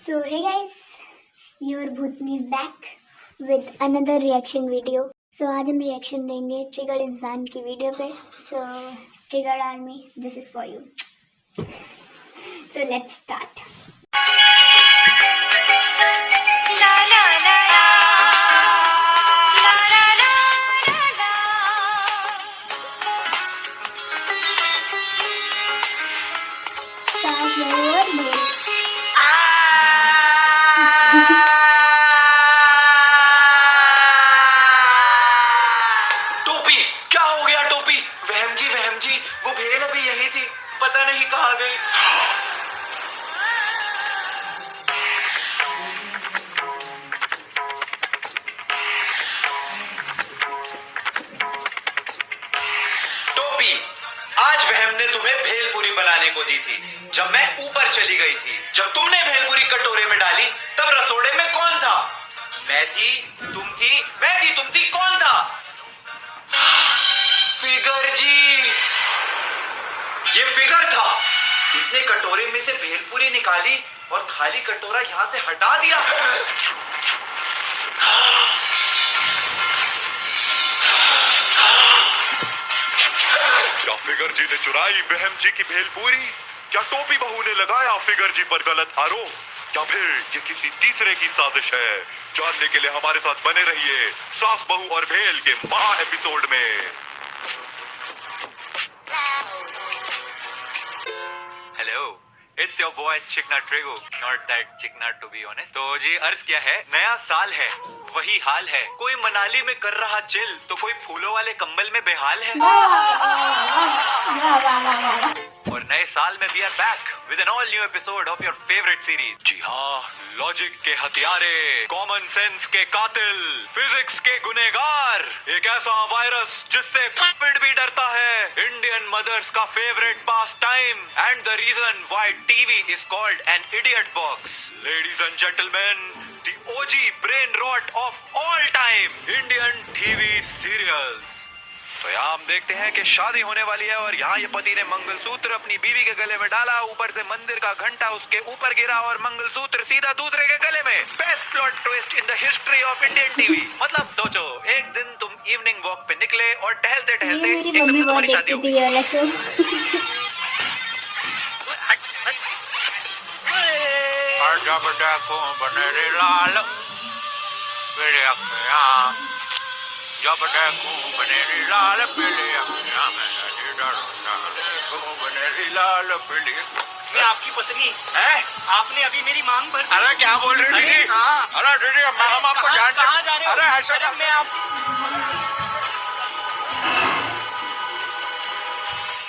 So hey guys, your Bhutni is back with another reaction video. So आज हम reaction देंगे triggered इंसान की वीडियो पे. So triggered army, this is for you. So let's start. टोपी, क्या हो गया टोपी? वहम जी, वो भेल अभी यही थी, पता नहीं कहाँ गई। टोपी, आज वहम ने तुम्हें भेलपूरी बनाने को दी थी जब मैं ऊपर चली गई थी। जब तुमने भेलपूरी कटोरे में डाली तब रसोड़े में कौन था? मैं थी, तुम थी, मैं थी, तुम थी, कौन था? फिगर जी, ये फिगर था। इसने कटोरे में से भेलपूरी निकाली और खाली कटोरा यहाँ से हटा दिया। क्या फिगर जी ने चुराई वहम जी की भेलपूरी? क्या टोपी बहू ने लगाया फिगर जी पर गलत आरोप? या फिर ये किसी तीसरे की साजिश है? जानने के लिए हमारे साथ बने रहिए सास बहू और भेल के महा एपिसोड में। हेलो, इट्स योर बॉय चिकना ट्रिगो, नॉट दैट चिकना टू बी ऑनेस्ट। तो जी अर्ज क्या है, नया साल है, वही हाल है। कोई मनाली में कर रहा चिल तो कोई फूलों वाले कंबल में बेहाल है। और नए साल में we are back with an all new episode of your favourite series. जी हाँ, लॉजिक के हथियारे, कॉमन सेंस के कातिल, फिजिक्स के गुनेगार, एक ऐसा वायरस जिससे कोविड भी डरता है, इंडियन मदर्स का favourite pastime and the reason why TV is called an idiot box. Ladies and gentleman, the OG brain rot of all time, Indian TV serials. तो यहाँ हम देखते हैं कि शादी होने वाली है और यहाँ ये पति ने मंगलसूत्र अपनी बीवी के गले में डाला, ऊपर से मंदिर का घंटा उसके ऊपर गिरा और मंगलसूत्र सीधा दूसरे के गले में। Best plot twist in the history of Indian TV. मतलब सोचो, एक दिन तुम इवनिंग वॉक पे निकले और टहलते टहलते एकदम से तुम्हारी शादी हो गई। जब देखूं बनेरी लाल पीली अखियां में बनेरी लाल पीली। मैं आपकी पत्नी है? आपने अभी मेरी मांग भर दी। अरे क्या बोल रही थी? हाँ। अरे दीदी, हम आपको जानते हैं। कहाँ जा रहे हो? अरे ऐसा मैं आप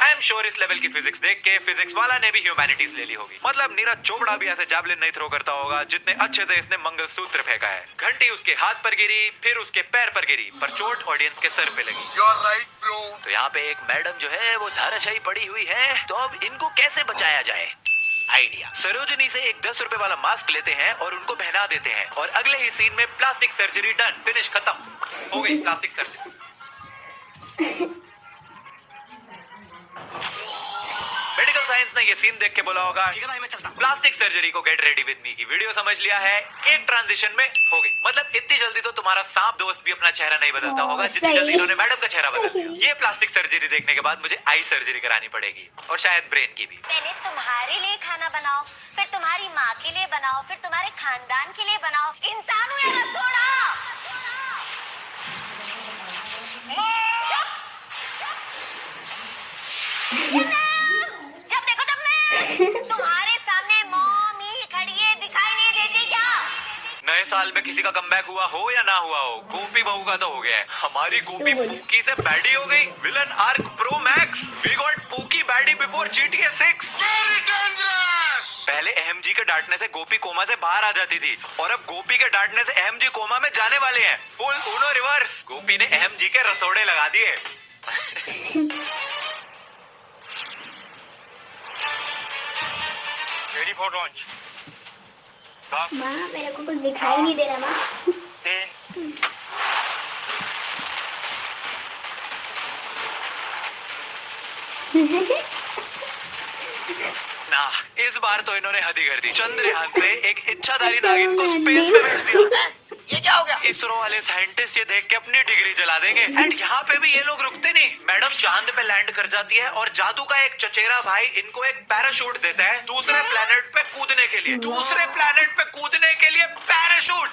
आई एम श्योर इस लेवल की फिजिक्स देख के फिजिक्स वाला ने भी ह्यूमैनिटीज ले ली होगी। मतलब नीरज चोपड़ा भी ऐसे जावलिन नहीं थ्रो करता होगा जितने अच्छे से इसने मंगलसूत्र फेंका है। घंटी उसके हाथ पर गिरी, फिर उसके पैर पर गिरी, पर चोट ऑडियंस के सर पे लगी। You're right, bro. तो यहाँ पे एक मैडम जो है वो धाराशायी पड़ी हुई है। तो अब इनको कैसे बचाया जाए? आइडिया, सरोजनी से एक 10 रुपए वाला मास्क लेते हैं और उनको पहना देते हैं और अगले ही सीन में प्लास्टिक सर्जरी डन, फिनिश, खत्म हो गई प्लास्टिक सर्जरी। मेडिकल साइंस ने ये सीन देख के बोला होगा प्लास्टिक सर्जरी को गेट रेडी विद मी की वीडियो समझ लिया है, एक ट्रांजिशन में हो गई। मतलब इतनी जल्दी तो तुम्हारा सांप दोस्त भी अपना चेहरा नहीं बदलता होगा जितनी जल्दी इन्होंने मैडम का चेहरा बदल दिया। ये प्लास्टिक सर्जरी देखने के बाद मुझे आई सर्जरी करानी पड़ेगी और शायद ब्रेन की भी। पहले तुम्हारे लिए खाना बनाओ, फिर तुम्हारी माँ के लिए बनाओ, फिर तुम्हारे खानदान के लिए बनाओ। इंसान हुए ना, थोड़ा जब देखो तब मैं तुम्हारे सामने मॉमी खड़ी है, दिखाई नहीं देती क्या? नए साल में किसी का कमबैक हुआ हो या ना हुआ हो, गोपी बहू का तो हो गया है। हमारी गोपी पूकी से बैडी हो गई। Villain arc pro max, we got pookie baddie before GTA 6। पहले अहमजी के डांटने से गोपी कोमा से बाहर आ जाती थी और अब गोपी के डांटने से अहमजी कोमा में जाने वाले हैं। फुल उनो रिवर्स। गोपी ने अहमजी के रसोड़े लगा दिए। Ready for launch. माँ, मेरे को कुछ दिखाई नहीं दे रहा माँ। 10 ना, इस बार तो इन्होंने हद ही कर दी। चंद्रयान से एक इच्छाधारी नागिन को स्पेस में भेज दिया। ये क्या हो गया? इसरो वाले साइंटिस्ट ये देख के अपनी डिग्री जला देंगे। एंड यहाँ पे भी ये लोग रुकते नहीं। मैडम चांद पे लैंड कर जाती है और जादू का एक चचेरा भाई इनको एक पैराशूट देता है दूसरे प्लेनेट पे कूदने के लिए। दूसरे प्लेनेट पे कूदने के लिए पैराशूट।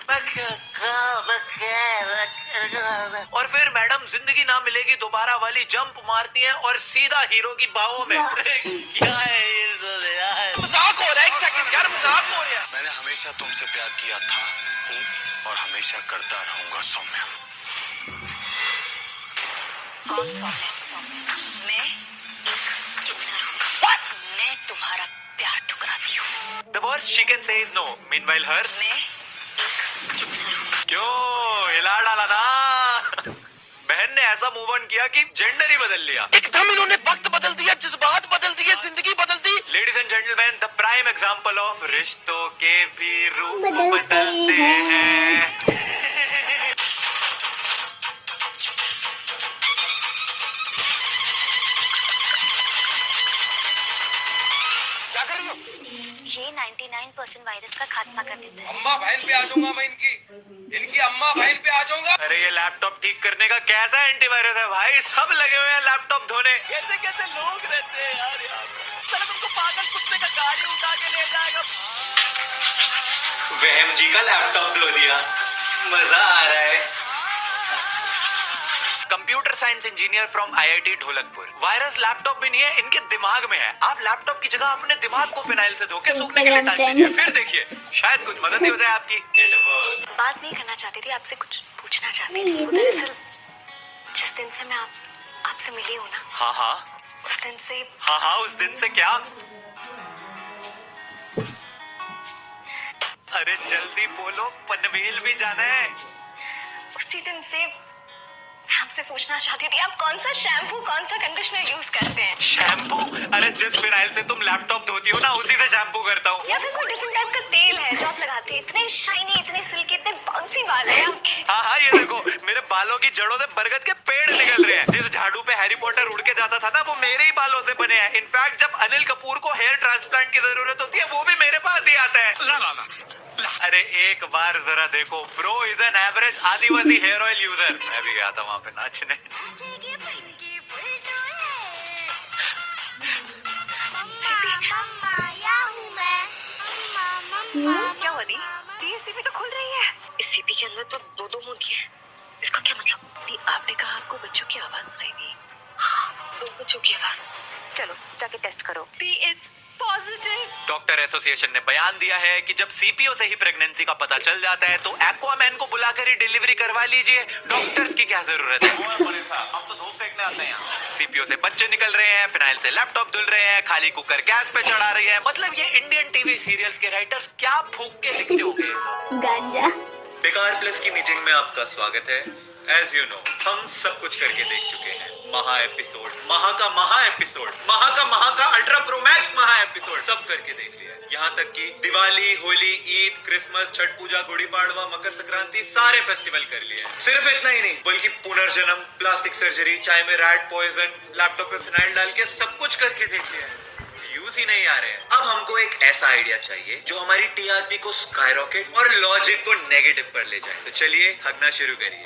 और फिर मैडम जिंदगी ना मिलेगी दोबारा वाली जंप मारती है और सीधा हीरो की बाहों में। क्या है ये सब यार? मजाक हो रहा है, एक सेकंड यार, मजाक हो रहा है। मैंने हमेशा तुमसे प्यार किया था, हूँ और हमेशा करता रहूंगा सौम्या। कौन सौम्या? मैं एक किन्नर हूँ। मैं तुम्हारा प्यार ठुकराती हूँ। The worst she can say is no. Meanwhile her मैं एक किन्नर हूँ। क्यों हिला डाला ना। बहन ने ऐसा मूव ऑन किया कि जेंडर ही बदल लिया। एकदम इन्होंने वक्त बदल दिया, जज्बात बदल दिए, जिंदगी बदल दी। Ladies and gentleman, the prime example of रिश्तों के भी रूप बदलते बदलते हैं। क्या कर रही हो? ये 99% वायरस का खात्मा कर देता है। अम्मा बहन पे आ जाऊंगा मैं, इनकी अम्मा बहन पे आ जाऊंगा। अरे ये लैपटॉप ठीक करने का कैसा एंटीवायरस है भाई? सब लगे हुए हैं लैपटॉप धोने। कैसे कैसे लोग रहते हैं यार यहाँ पे। चलो तुमको पागल कुत्ते का गाड़ी उठा के ले जाएगा। वहम जी का लैपटॉप धो दिया, मजा आ रहा है। Computer science engineer from IIT Dholakpur. Virus laptop भी नहीं है, इनके दिमाग में है। आप लैपटॉप की जगह अपने दिमाग को फिनाइल से धो के सूखने के लिए डाल दीजिए, फिर देखिए शायद कुछ मदद ही हो जाए आपकी। बात नहीं करना चाहती थी, आपसे कुछ पूछना चाहती थी। दरअसल जिस दिन से मैं आपसे मिली हूँ ना, हाँ हाँ उस दिन से हाँ हाँ, उस दिन से क्या? अरे जल्दी बोलो, पनवेल भी जाना है। उसी दिन से आपसे पूछना चाहती थी, आप कौन सा शैम्पू कौन सा कंडीशनर यूज करते हैं? शैम्पू? अरे जिस फिनाइल से तुम लैपटॉप धोती हो ना, उसी से शैम्पू करता हूँ। या फिर कोई डिफरेंट टाइप का तेल है जो आप लगाते हैं? इतने शाइनी, इतने सिल्की, इतने बाउंसी बाल है आपके। हाँ हाँ, ये देखो मेरे बालों की जड़ों से बरगद के पेड़ निकल रहे हैं। जिस झाड़ू पे हैरी पॉटर उड़ के जाता था ना, वो मेरे ही बालों से बने हैं। इनफैक्ट जब अनिल कपूर को हेयर ट्रांसप्लांट की जरूरत होती है, वो भी मेरे पास ही आता है। ला ला ला। अरे एक बार जरा देखो, bro is an average Adivasi hair oil user. मैं भी गया था वहाँ पे नाचने। क्या हुआ दी? ये सीपी तो खुल रही है। इस सीपी के अंदर तो दो दो मोती हैं। इसका क्या मतलब? दी, आपने कहा आपको बच्चों की आवाज सुनाई दी। हाँ, दो बच्चों की आवाज। चलो जाके टेस्ट करो। दी, इट्स पॉजिटिव। डॉक्टर एसोसिएशन ने बयान दिया है कि जब सीपीओ से ही प्रेगनेंसी का पता चल जाता है तो एक्वामैन को बुलाकर ही डिलीवरी करवा लीजिए। डॉक्टर्स की क्या जरूरत है? हम तो धूप फेंकने आते हैं। सीपीओ से बच्चे निकल रहे हैं, फिनाइल से लैपटॉप धुल रहे हैं, खाली कुकर गैस पे चढ़ा रही है। मतलब ये इंडियन टीवी सीरियल्स के राइटर्स क्या फूंक के लिखते होंगे ये सब। गांजा। बेकार प्लस की मीटिंग में आपका स्वागत है। एज यू नो, हम सब कुछ करके देख चुके हैं। महा एपिसोड, महा एपिसोड, महा का अल्ट्रा प्रो मैक्स महा एपिसोड, सब करके देख लिया। यहाँ तक कि दिवाली, होली, ईद, क्रिसमस, छठ पूजा, गुड़ी पाड़वा, मकर संक्रांति, सारे फेस्टिवल कर लिए। सिर्फ इतना ही नहीं, बल्कि पुनर्जन्म, प्लास्टिक सर्जरी, चाय में रैट पॉइजन, लैपटॉप पे फिनाइल डाल के सब कुछ करके देख लिया है। व्यूज ही नहीं आ रहे हैं। अब हमको एक ऐसा आइडिया चाहिए जो हमारी टीआरपी को स्काईरॉकेट और लॉजिक को नेगेटिव पर ले जाए। तो चलिए हगना शुरू करिए।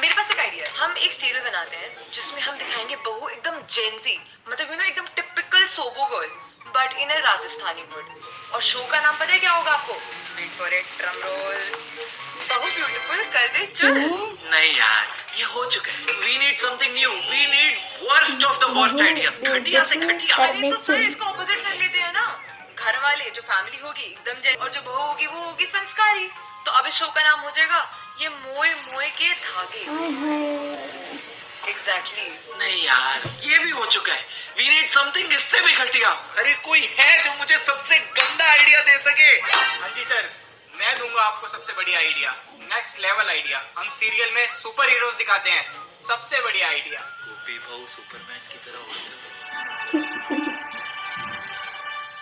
मेरे पास एक आइडिया है। हम एक सीरियल बनाते हैं जिसमें हम दिखाएंगे बहू एकदम जेंजी, मतलब एकदम typical SoBo girl, but in a Rajasthani word. और शो का नाम पता है क्या होगा आपको? Wait for it, drum roll. बहू ब्यूटीफुल कर दे चल। नहीं यार, ये हो चुका है। We need something new. We need worst of the worst ideas, घटिया से घटिया। अरे तो सर इसको ऑपोजिट कर लेते हैं ना। घर वाले जो फैमिली होगी एकदम जेंजी और जो बहू होगी वो होगी संस्कारी। तो अब इस शो का नाम हो जाएगा ये मोए मोए के धागे। एग्जैक्टली। नहीं यार, ये भी हो चुका है। वी नीड समथिंग इससे भी घटिया। अरे कोई है जो मुझे सबसे गंदा आइडिया दे सके? हाँ जी सर, मैं दूंगा आपको सबसे बढ़िया आइडिया, नेक्स्ट लेवल आइडिया। हम सीरियल में सुपर हीरोज दिखाते हैं, सबसे बढ़िया आइडिया। गोपी बहू सुपरमैन की तरह होते।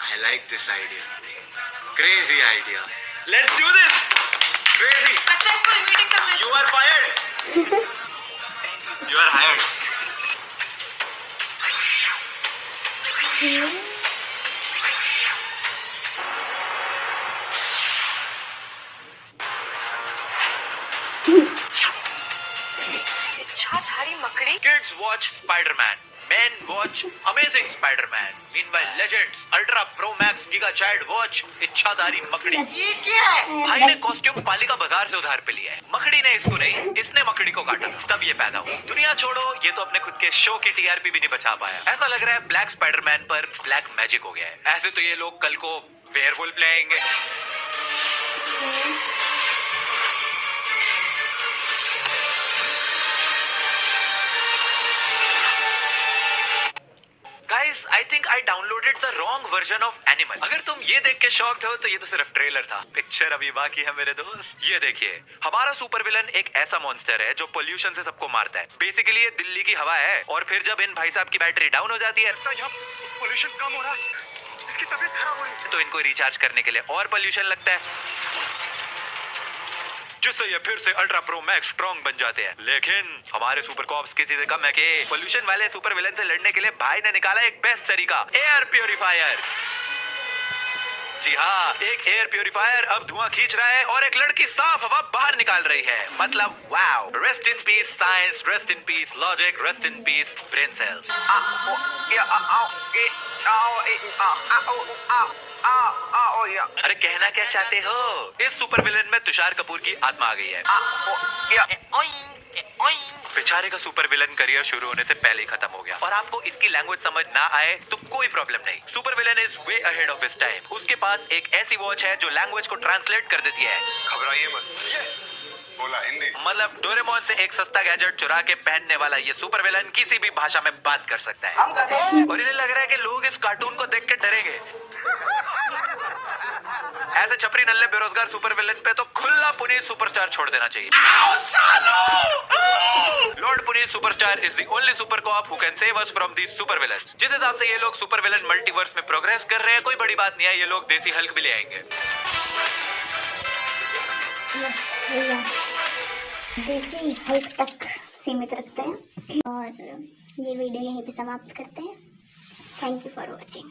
I like this idea, crazy idea. Let's do this. Crazy. Successful meeting करना। You are fired. You are hired. मकड़ी। Kids watch Spider-Man. Men watch Amazing Spider-Man. Meanwhile, Legends Ultra Pro Max Giga Child watch इच्छाधारी मकड़ी। ये क्या है? भाई ने costume पालिका बाजार से उधार पे लिया है। मकड़ी ने इसको नहीं, इसने मकड़ी को काटा था, तब ये पैदा हुआ। दुनिया छोड़ो, ये तो अपने खुद के शो की टीआरपी भी नहीं बचा पाया। ऐसा लग रहा है ब्लैक स्पाइडरमैन पर ब्लैक मैजिक हो गया है। ऐसे तो ये लोग कल को वेयरवुल्फ ले आएंगे। Guys, I think I downloaded the wrong version of Animal. अगर तुम ये देख के शॉक्ड हो तो ये तो सिर्फ ट्रेलर था, पिक्चर अभी बाकी है मेरे दोस्त। ये देखिए, हमारा सुपर विलन एक ऐसा मॉन्स्टर है जो पोल्यूशन से सबको मारता है। बेसिकली ये दिल्ली की हवा है, और फिर जब इन भाई साहब की बैटरी डाउन हो जाती है तो यहाँ पोल्यूशन कम हो रहा है, इसकी तबीयत खराब हो रही है, तो इनको रिचार्ज करने के लिए और पोल्यूशन लगता है, जिससे ये फिर से अल्ट्रा प्रो मैक्स स्ट्रॉन्ग बन जाते हैं। लेकिन हमारे सुपर कॉप्स किसी से कम है कि पोल्यूशन वाले सुपर विलन से लड़ने के लिए भाई ने निकाला एक बेस्ट तरीका, एयर प्योरीफायर। जी हाँ, एक एयर प्योरीफायर अब धुआं खींच रहा है और एक लड़की साफ हवा बाहर निकाल रही है। मतलब wow, rest in peace science, rest in peace logic, rest in peace brain cells. अरे कहना क्या चाहते हो? इस सुपर विलन में तुषार कपूर की आत्मा आ गई है। बेचारे का सुपर विलन करियर शुरू होने से पहले ही खत्म हो गया, और आपको इसकी लैंग्वेज समझ ना आए तो कोई प्रॉब्लम नहीं। Super villain is way ahead of his time. उसके पास एक ऐसी वॉच है जो लैंग्वेज को ट्रांसलेट कर देती है। घबराइए मत, बोला हिंदी। मतलब डोरेमोन से एक सस्ता गैजेट चुरा के पहनने वाला ये सुपर विलन किसी भी भाषा में बात कर सकता है, और इन्हें लग रहा है कि लोग इस कार्टून को देख के डरेंगे। ऐसे छपरी नल्ले बेरोजगार सुपर विलन पे तो खुला पुनीत सुपरस्टार छोड़ देना चाहिए। Lord Puneet superstar is the only super cop who can save us from these super villains. जिस हिसाब से ये लोग सुपर विलन मल्टीवर्स में प्रोग्रेस कर रहे हैं, कोई बड़ी बात नहीं है, ये लोग देसी हल्क भी ले आएंगे। देसी हल्क तक सीमित रखते हैं और ये वीडियो यहीं पे समाप्त करते हैं। Thank you for watching.